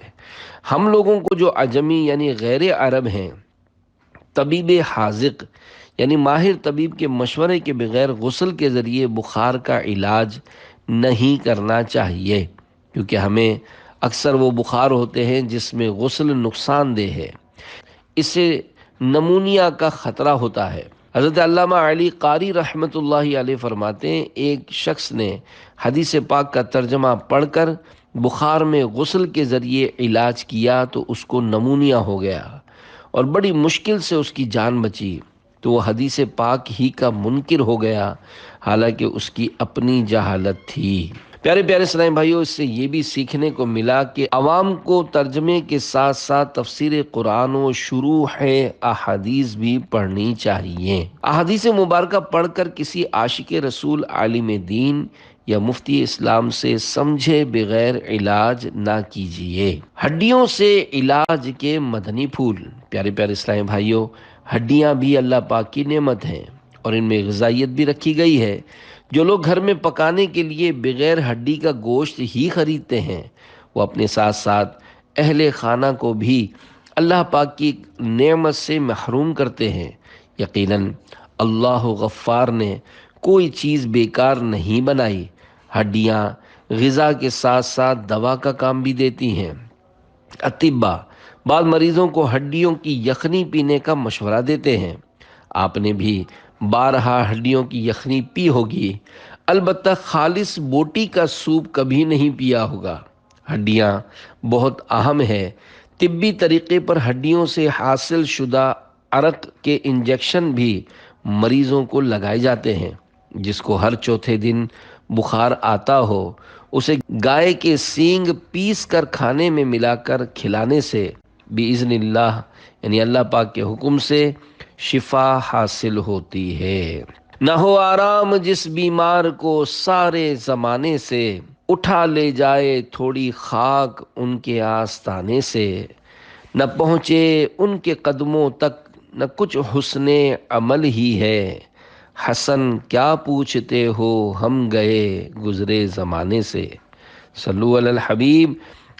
ہم لوگوں کو جو عجمی یعنی غیر عرب ہیں، طبیب حاذق یعنی ماہر طبیب کے مشورے کے بغیر غسل کے ذریعے بخار کا علاج نہیں کرنا چاہیے، کیونکہ ہمیں اکثر وہ بخار ہوتے ہیں جس میں غسل نقصان دہ ہے، اس سے نمونیا کا خطرہ ہوتا ہے۔ حضرت علامہ علی قاری رحمت اللہ علیہ فرماتے ہیں ایک شخص نے حدیث پاک کا ترجمہ پڑھ کر بخار میں غسل کے ذریعے علاج کیا تو اس کو نمونیا ہو گیا اور بڑی مشکل سے اس کی جان بچی، تو وہ حدیث پاک ہی کا منکر ہو گیا، حالانکہ اس کی اپنی جہالت تھی۔ پیارے پیارے اسلامی بھائیوں، اس سے یہ بھی سیکھنے کو ملا کہ عوام کو ترجمے کے ساتھ ساتھ تفسیر قرآن و شروح احادیث بھی پڑھنی چاہیے۔ احادیث مبارکہ پڑھ کر کسی عاشق رسول عالم دین یا مفتی اسلام سے سمجھے بغیر علاج نہ کیجیے۔ ہڈیوں سے علاج کے مدنی پھول۔ پیارے پیارے اسلامی بھائیوں، ہڈیاں بھی اللہ پاک کی نعمت ہیں اور ان میں غذائیت بھی رکھی گئی ہے۔ جو لوگ گھر میں پکانے کے لیے بغیر ہڈی کا گوشت ہی خریدتے ہیں، وہ اپنے ساتھ ساتھ اہل خانہ کو بھی اللہ پاک کی نعمت سے محروم کرتے ہیں۔ یقیناً اللہ غفار نے کوئی چیز بیکار نہیں بنائی۔ ہڈیاں غذا کے ساتھ ساتھ دوا کا کام بھی دیتی ہیں۔ اطباء بعض مریضوں کو ہڈیوں کی یخنی پینے کا مشورہ دیتے ہیں۔ آپ نے بھی بارہا ہڈیوں کی یخنی پی ہوگی، البتہ خالص بوٹی کا سوپ کبھی نہیں پیا ہوگا۔ ہڈیاں بہت اہم ہے۔ طبی طریقے پر ہڈیوں سے حاصل شدہ عرق کے انجیکشن بھی مریضوں کو لگائے جاتے ہیں۔ جس کو ہر چوتھے دن بخار آتا ہو، اسے گائے کے سینگ پیس کر کھانے میں ملا کر کھلانے سے بِإِذْنِ اللہ یعنی اللہ پاک کے حکم سے شفا حاصل ہوتی ہے۔ نہ ہو آرام جس بیمار کو سارے زمانے سے، اٹھا لے جائے تھوڑی خاک ان کے آستانے سے، نہ پہنچے ان کے قدموں تک نہ کچھ حسن عمل ہی ہے، حسن کیا پوچھتے ہو ہم گئے گزرے زمانے سے۔ صلو علی الحبیب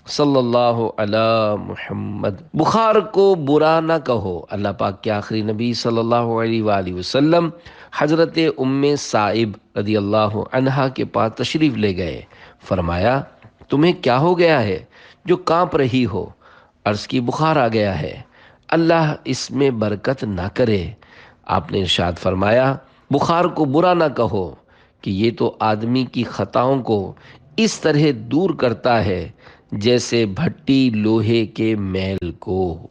صلی اللہ علی محمد۔ بخار کو برا نہ کہو۔ اللہ پاک کے آخری نبی صلی اللہ علیہ وآلہ وسلم حضرت ام صائب رضی اللہ عنہا کے پاس تشریف لے گئے۔ فرمایا تمہیں کیا ہو گیا ہے جو کانپ رہی ہو؟ عرض کی بخار آ گیا ہے، اللہ اس میں برکت نہ کرے۔ آپ نے ارشاد فرمایا بخار کو برا نہ کہو کہ یہ تو آدمی کی خطاؤں کو اس طرح دور کرتا ہے جیسے بھٹی لوہے کے میل کو۔